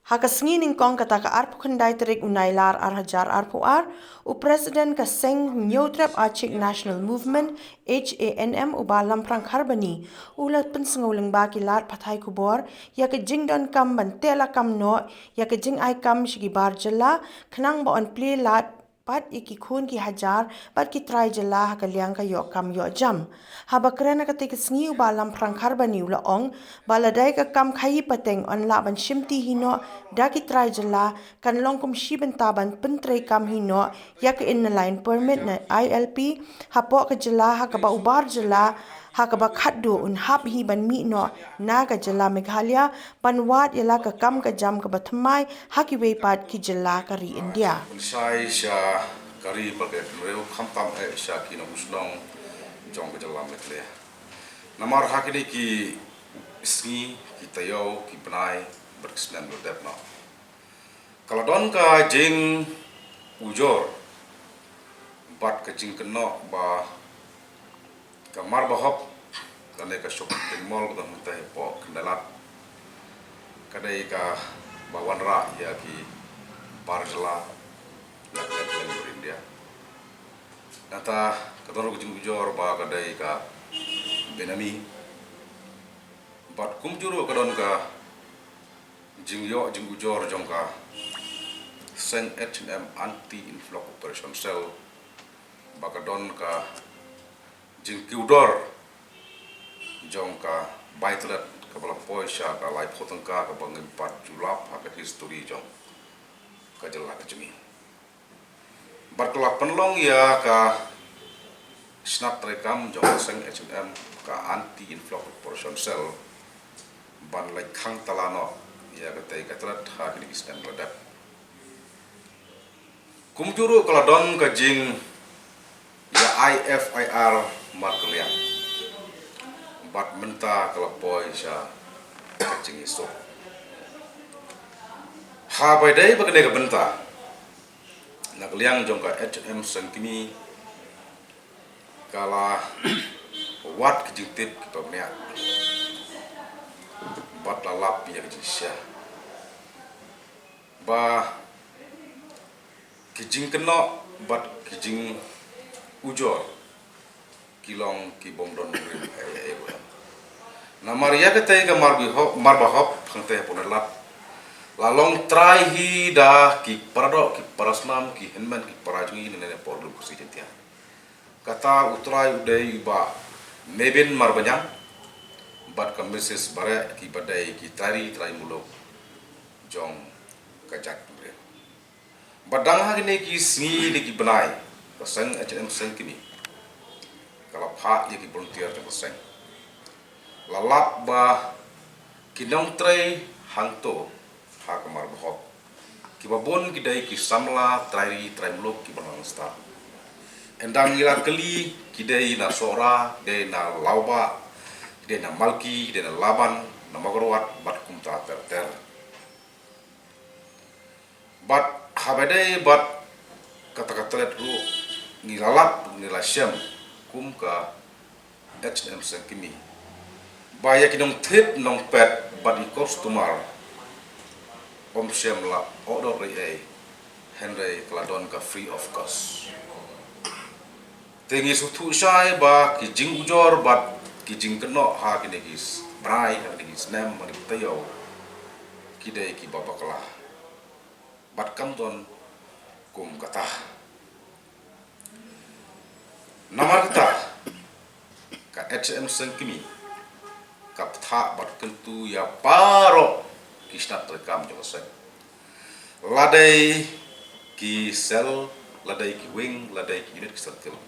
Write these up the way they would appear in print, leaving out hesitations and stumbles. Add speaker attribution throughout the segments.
Speaker 1: Hakasngi ningkong kataka arpu kandai terik unailar arhajar arpu u Presiden kaseng nyotrap Acik National Movement HANM ubalam prang harbani ulat pensengauling baki lar pathai kubor ya ke jing don kam bantela kam no ya ke jing ai kam shigi bar jela khnang ba on play lat pat iki khun ki hajar pat ki trai jela hakaliang ka yo kam yo jam haba krena katik sngi ubalam prang harbani ula ong baladai ka kam khai pateng on la ban shimti hino daki trai jela kan longkum shiben taban pentrei kam hino yak in line permit na ILP hapo ka jela hakaba ubar jela hakaba khaddu un hap hi ban mi no naga jela Meghalaya banwat yala ka kam ka jam ka bathmai hakiwe pat ki jela kari India
Speaker 2: sai sha kari baget reu khamtam sha ki no uslong jong ka jela Meghalaya namar hakini ki sngi ki tayo ki banai berkesan berdep no kaladon ka jing ujor bat ka jing keno ba kamar bahop kane ka shop mall ka mutai po kendalat kadai ka bawan ra ya ki barjala nak lek India nata kadon ka jing ujor ba kadai ka benami bat kumjuru kadon ka jing ujor jong ka Seng H&M anti-influx operation cell bakadon ka jing kiudor jong ka baitlet ka bala poisha ka lai photong ka bangin pat julap ha ka history jong ka jela ka jimi barkla penlong ya ka snap rekam jong Seng H&M ka anti-influx operation cell ban lai khang talano ya ka tai ka trat ha ki istan ladap kumjuru kaladon ka jing ya IFIR markelian bat menta kalapoi sya ka jing iso ha bai dai bakane ka benta nakliang jong ka HM sentimi kala wat ka jing tit ka pamnia bat lalap ya ka jing sya ba kijing keno bat kijing ujor kilong ki bomdon rim na maria ka tay ka marbahop khante ponalat lalong trai hi da ki parado ki parasnam ki henman ki parajungi nene porlu kusi jentia kata utrai udai ba meben marbanyang bat ka mrs bare ki badai ki tari trai muluk jong kajak badang ha kini ki sngi ni ki banai pasang HM seng kini kalau pha ye ki volunteer jong pasang lalap ba kinong trai hangto ha kamar bahop ki babon ki dai ki samla trai mlok ki banang sta endang ila keli ki dai na sora dai na lauba dai na malki dai na laban na magarwat bat kumta ter bat habadai bat kata-kata let ru nilalap nilasyam kum ka HM sengkimi baya kinong tip nong pet bat ikos tumar om syam la order re Henry Kladon ka free of cost tingi sutu syai ba ki jing ujor bat ki jing keno ha kini gis brai ha kini gis nem mani tayo kidai ki babakala bat kamton kum kata namar kita ka HM sengkimi kap tha bat kentu ya paro kisnat rekam josek ladai ki sel ladai ki wing ladai ki unit circle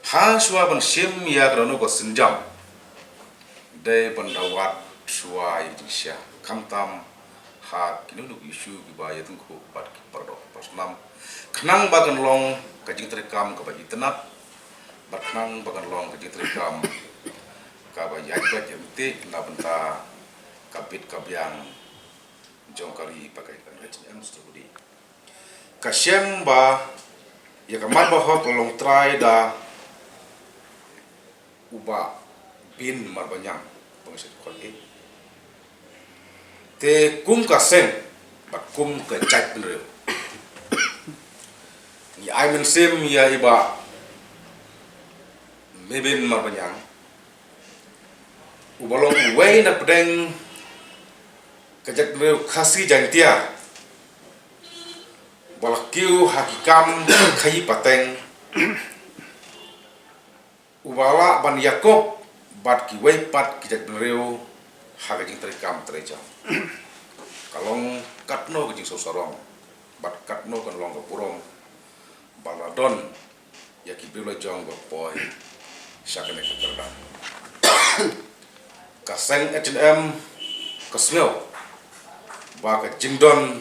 Speaker 2: ha suwa ban sim ya grono ko senjam dai pandawat suwa idisya kamtam ha kinunu isu ki ba yatun ko pat ki pardo pasnam khnang bagan long ka jing trekam ka ba itnap baknang bagan long ka jing trekam ka ba yai ba jemte na benta kapit kabyang jongkari pakai kan HM studi kasyem ba ya kamar ba hok long try da uba bin marbanyang pengset ko te kum ka seng bat kum ka chat penreu ni ai men sem ya iba meben marbanyang ubalong uwei na pedeng kajak penreu khasi jantia balakiu hakikam khai pateng ubala ban Yakob bat ki wei pat kijak penreu hakajing terikam tereja kalong katno kajing sosorong bat katno kan long kapurong baladon ya ki bela jong go poi syakane kakerdan kaseng H&M kasmeo ba ka jingdon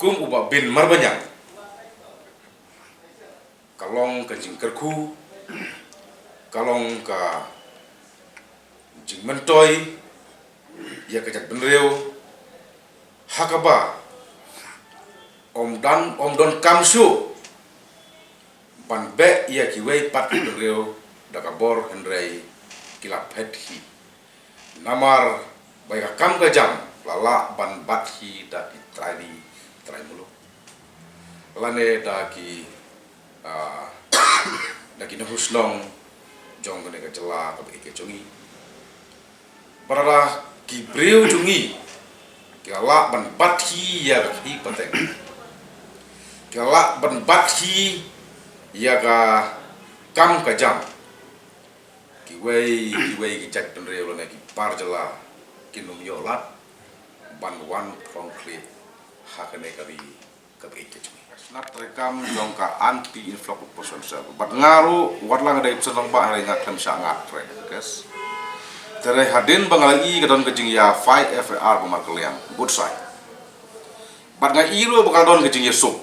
Speaker 2: kum uba bin marbanyang kalong ka jingkerku kalong ka jing mentoy ya kajak benreu hakaba om don kamsu ban be ya kiwei pat benreu dakabor hendrei kilap hethi namar baika kam gajam lala ban bathi da itrali trai mulu lane da ki nahuslong jong kene ka jela ka ke chungi barara ki breu chungi kala ban bathi ya hi pateng kala ban bathi ya ka kam ka jam ki wei ki chat penreu lane ki par jela kinum yolat ban wan from clip hakane kali ka ke chungi snap rekam jong ka anti influx person sa bat ngaru watlang dai senang ba hari ngat kam sangat guys tere hadin bangalagi kadon kejing ya 5 FAR pemakalian good side bat nga iro bakal don kejing ya sup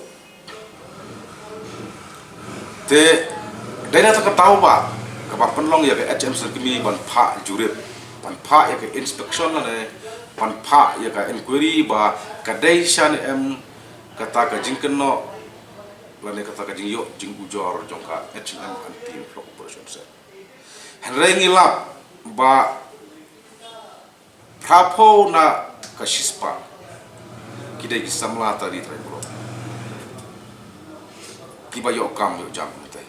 Speaker 2: te dana tak tahu ba kapak penlong ya ke HM sekimi ban pha jurit ban pha ya ke inspection ne ban pha ya ke inquiry ba kadai shan em kata ka jingkeno lane kata ka jingyo jing ujor jongka H&M anti influx operation set henry ngilap ba prapo na kashispa kidai kisamla tadi tremblo kiba yo kam yo jam mutai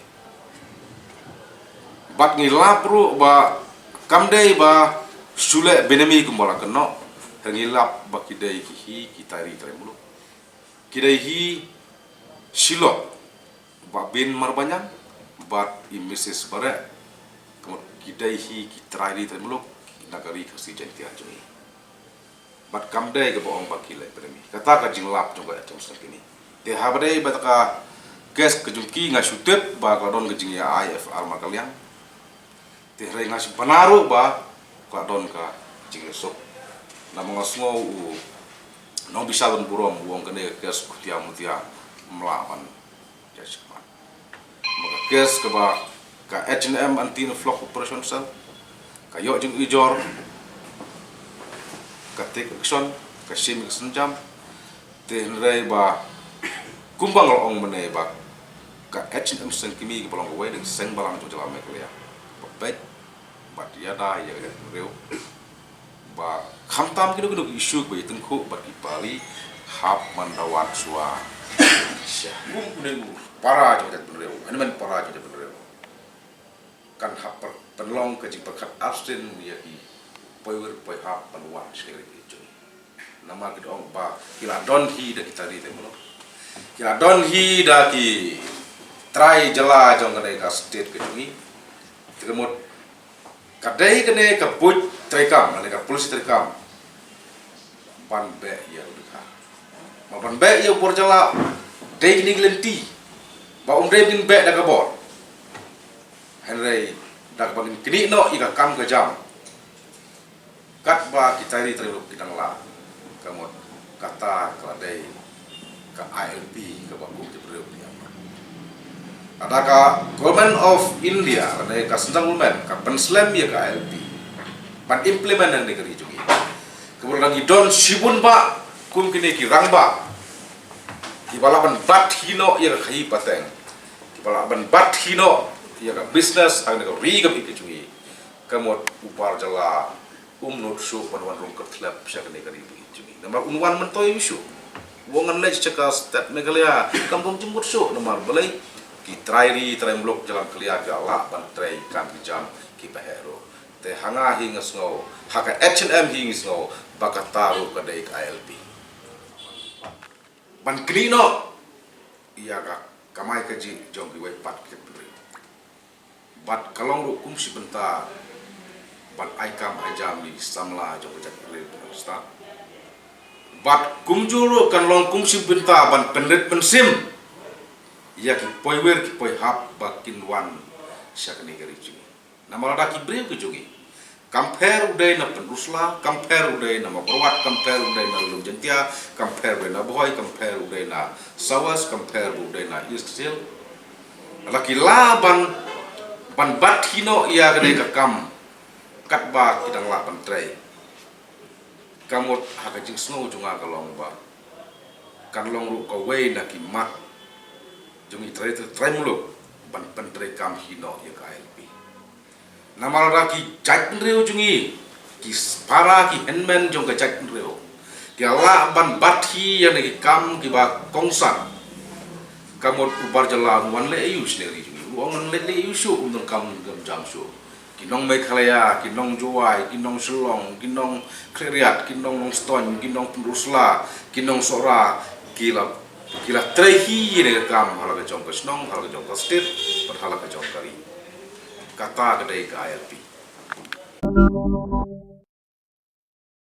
Speaker 2: bat ngilap ru ba kamdei ba sule benemi kumbala keno ngilap ba kidai ki kitari tremblo kidai hi silo ba bin marbanyang bat imisis bare kemud kidai hi kitrali tremblo nagari kasi jantia joi bat kamdai ke boong bakile premi kata ka jinglap jong ka atom sakini te habdai bataka gas kejungki ngasutep ba kadon kejing ya IFR makalian te rai ngas panaru ba kadon ka jingesok namongasngo u no bisa lon burom wong kene gas kutia mutia melawan jasman maka gas ke ba ka H&M anti influx operation cell kayo jeng ijor katik action kasim senjam tenrai ba kumbang ong mene ba ka H&M sen kimi ke balong wei deng seng balang tu jalan meklia baik ba dia da ya reu ba khamtam kinu isu ba tengku ba Bali hap mandawat suwa syah negu para jo dat reu ani man para jo dat reu kan hap penlong ke jing pekat Austin ya ki power poi hap panwan sekali itu nama gedong ba kila don hi da kita di temulo kila don hi da ki try jela jong kene ka state ke jungi termut kadai kene ka put trekam ane ka polisi trekam ban be ya udah ma ban be ya bor jela dei kini glenti ba dei bin be da ka bor henry dak ban kini no ika kam ka jam kat ba kita ri teruk kita ngla kamot kata keladai ka ILP ka baku jebreu dia ada ka Government of India ada ka Central Government ka penslam ya ka ILP ban implement yang negeri juga kemudian idon sibun ba kum kini ki rangba ki balaban bat hino ya ka khai pateng ki balaban bat hino ya ka business ang ka ri ka ikijui kamot upar jala not so wan rum ka tlap sya ka negeri jungi namar unwan mentoy isu wongan lej ceka stat megalia kampung jemput so namar balai ki try blok jalan kelia ki Allah ban try kam jam ki bahero te hanga hingas ngo haka H&M hingis ngo bakataru kadai KLP ban klino iya ka kamai kaji jong ki wai pat ki bat kalong ru kum si benta ban aikam ajam di samla jong jak re sta bat kum juro kan long kum si benta ban pendet pensim iya ki poiwer ki poi hap bakin wan syakni gari jungi namalada ki breu ki jungi compare uday na penrusla compare uday na maperwat compare uday na lulung jentia compare uday na boy compare uday na sawas compare uday na isksil laki laban ban bat hino ia gede kakam katba kidang la ban tray kamot hakajing snow junga kalong ba kan long ru ko way na ki mat jungi tray mulo ban tray kam hino ya KLP namal raki jat reu jungi ki para ki henmen jong ka jat reu ki ala ban bathi yang ki kam ki ba kongsan kamot ubar jala wan le ayu sendiri jungi uangan le ayu shu untuk kam gam jam shu ki nong mai khalaya ki nong juai ki nong selong ki nong kriat ki nong ston ki nong pendusla ki nong sora kila trehi ne kam hala ka jong ka snong hala ka jong ka state par hala ka jong kari kata kedai KLP.